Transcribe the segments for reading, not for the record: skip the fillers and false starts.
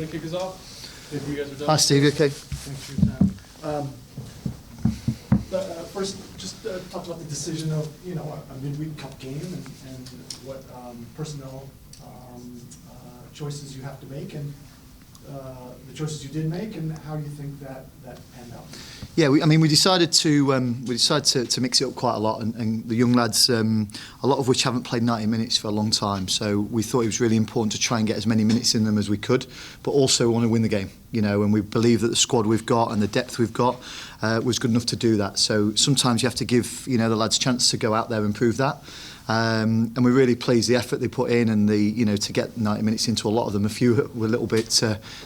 to kick us off. If you guys are done. Hi, Steve. You okay? Thanks for your time. First, just talk about the decision of, a midweek cup game and what personnel choices you have to make, and the choices you did make, and how you think that panned out. Yeah, we decided to mix it up quite a lot, and the young lads, a lot of which haven't played 90 minutes for a long time. So we thought it was really important to try and get as many minutes in them as we could, but also want to win the game. And we believe that the squad we've got and the depth we've got was good enough to do that. So sometimes you have to give the lads a chance to go out there and prove that. And we're really pleased the effort they put in, and to get 90 minutes into a lot of them. A few were a little bit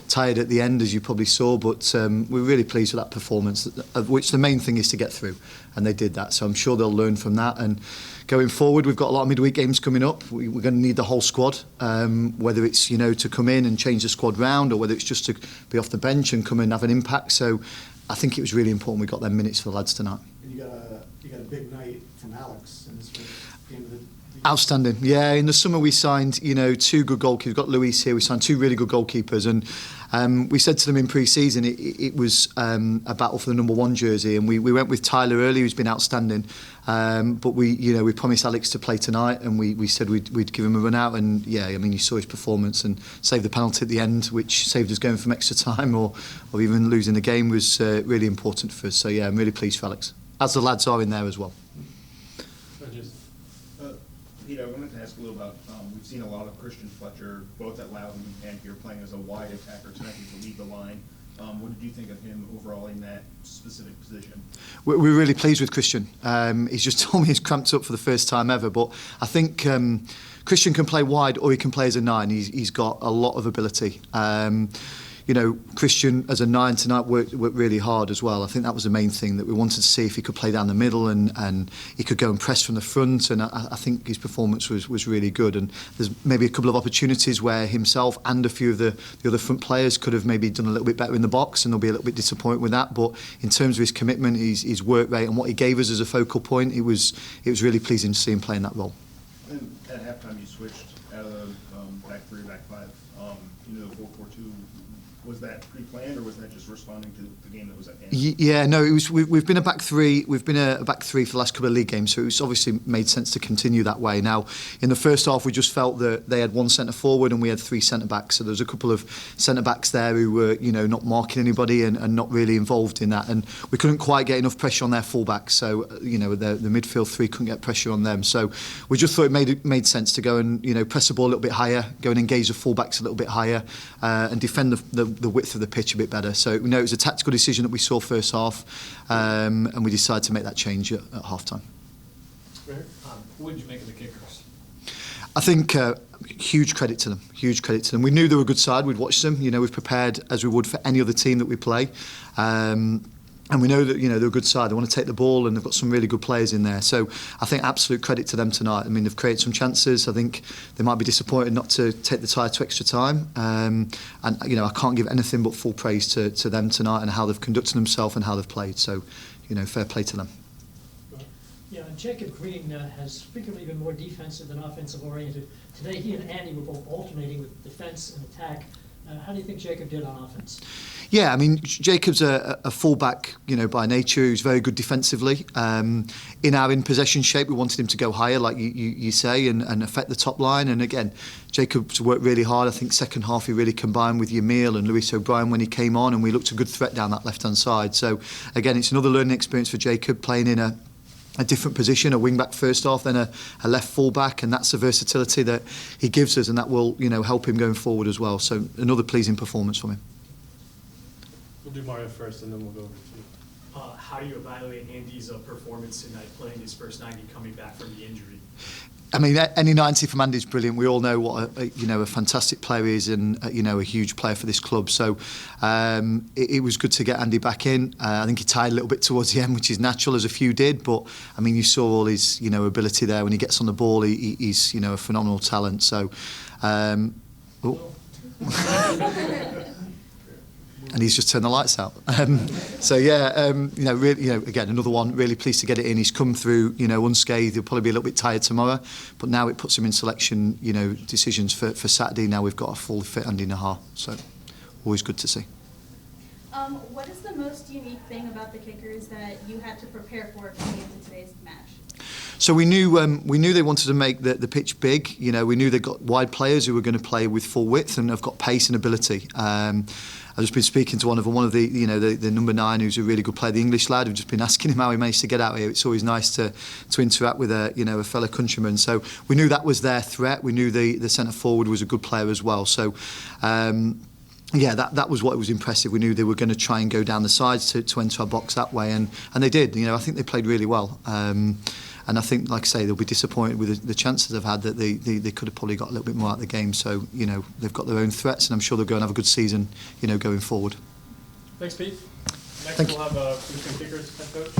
tired at the end, as you probably saw, but we're really pleased with that performance, of which the main thing is to get through, and they did that. So I'm sure they'll learn from that, and going forward we've got a lot of midweek games coming up. We're going to need the whole squad, whether it's to come in and change the squad round, or whether it's just to be off the bench and come and have an impact. So I think it was really important we got them minutes for the lads tonight. And you got a big night from Alex in this game of the Outstanding. Yeah, in the summer we signed, two good goalkeepers. We've got Luis here. We signed two really good goalkeepers, and we said to them in pre-season it was a battle for the number 1 jersey, and we went with Tyler early, who's been outstanding. But we promised Alex to play tonight, and we said we'd give him a run out, and you saw his performance and saved the penalty at the end, which saved us going from extra time or even losing the game, was really important for us. So I'm really pleased for Alex, as the lads are in there as well. Pete, I wanted to ask a little about, we've seen a lot of Christian Fletcher, both at Loudon and here, playing as a wide attacker tonight to lead the line. What did you think of him overall in that specific position? We're really pleased with Christian. He's just told me he's cramped up for the first time ever, but I think Christian can play wide or he can play as a 9. He's got a lot of ability. Christian as a 9 tonight worked really hard as well. I think that was the main thing, that we wanted to see if he could play down the middle and he could go and press from the front, and I think his performance was really good. And there's maybe a couple of opportunities where himself and a few of the other front players could have maybe done a little bit better in the box, and they'll be a little bit disappointed with that. But in terms of his commitment, his work rate and what he gave us as a focal point, it was really pleasing to see him playing that role. And at halftime you switched out of back 3, back 5 into the 4-4-2. Was that pre-planned, or was that just responding to the game that was at hand? Yeah, no, it was. We've been a back 3. We've been a back 3 for the last couple of league games, so it's obviously made sense to continue that way. Now, in the first half, we just felt that they had 1 centre forward and we had 3 centre backs. So there was a couple of centre backs there who were, not marking anybody and not really involved in that. And we couldn't quite get enough pressure on their full-backs. So the midfield 3 couldn't get pressure on them. So we just thought it made sense to go and press the ball a little bit higher, go and engage the full-backs a little bit higher, and defend the width of the pitch a bit better. So it was a tactical decision that we saw first half, and we decided to make that change at half time. What did you make of the Kickers? I think huge credit to them. We knew they were a good side. We'd watched them. We've prepared as we would for any other team that we play. And we know that they're a good side. They want to take the ball, and they've got some really good players in there. So I think absolute credit to them tonight. They've created some chances. I think they might be disappointed not to take the tie to extra time. And I can't give anything but full praise to them tonight and how they've conducted themselves and how they've played. So fair play to them. Yeah, and Jacob Green has frequently been more defensive than offensive oriented. Today he and Andy were both alternating with defense and attack. How do you think Jacob did on offense? Yeah, Jacob's a full-back, by nature, who's very good defensively. In our in-possession shape, we wanted him to go higher, like you say, and affect the top line. And again, Jacob's worked really hard. I think second half he really combined with Yamil and Lewis O'Brien when he came on, and we looked a good threat down that left-hand side. So again, it's another learning experience for Jacob, playing in a different position, a wing-back first half, then a left full-back, and that's the versatility that he gives us, and that will help him going forward as well. So another pleasing performance from him. We'll do Mario first, and then we'll go over to you. How do you evaluate Andy's performance tonight, playing his first 90, coming back from the injury? Any 90 from Andy's brilliant. We all know what a fantastic player he is, and a huge player for this club. So it was good to get Andy back in. I think he tired a little bit towards the end, which is natural, as a few did. But you saw all his ability there. When he gets on the ball, he's a phenomenal talent. So. And he's just turned the lights out. Really, again, another one. Really pleased to get it in. He's come through, unscathed. He'll probably be a little bit tired tomorrow, but now it puts him in selection, decisions for Saturday. Now we've got a full fit Andy Nahar, so always good to see. What is the most unique thing about the Kickers that you had to prepare for going into today's match? So we knew they wanted to make the pitch big. You know, we knew they got wide players who were going to play with full width and have got pace and ability. I've just been speaking to one of the number 9, who's a really good player, the English lad. We've just been asking him how he managed to get out here. It's always nice to interact with a fellow countryman. So we knew that was their threat. We knew the centre forward was a good player as well. So. Yeah, that was what was impressive. We knew they were going to try and go down the sides to enter our box that way, and they did. You know, I think they played really well. And I think, like I say, they'll be disappointed with the chances they've had, that they could have probably got a little bit more out of the game. So, you know, they've got their own threats, and I'm sure they'll go and have a good season, you know, going forward. Thanks, Pete. Next Thank we'll have Richmond Kickers head coach.